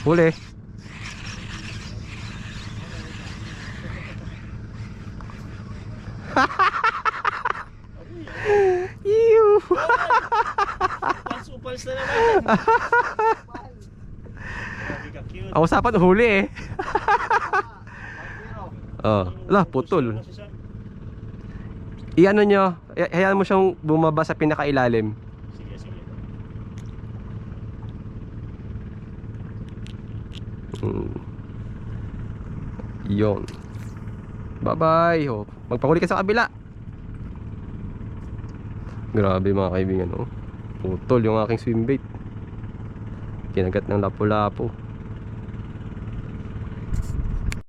Huli. Ew. Upals na naman. Ang usapan huli eh. Oh, lah putol. Iano nyo, hayaan mo siyang bumaba sa pinakailalim. Sige, sige. Yon. Bye-bye. Oh, magpahuli ka sa kabila. Grabe mga kaibigan, oh. Putol yung aking swim bait. Kinagat ng lapu-lapu.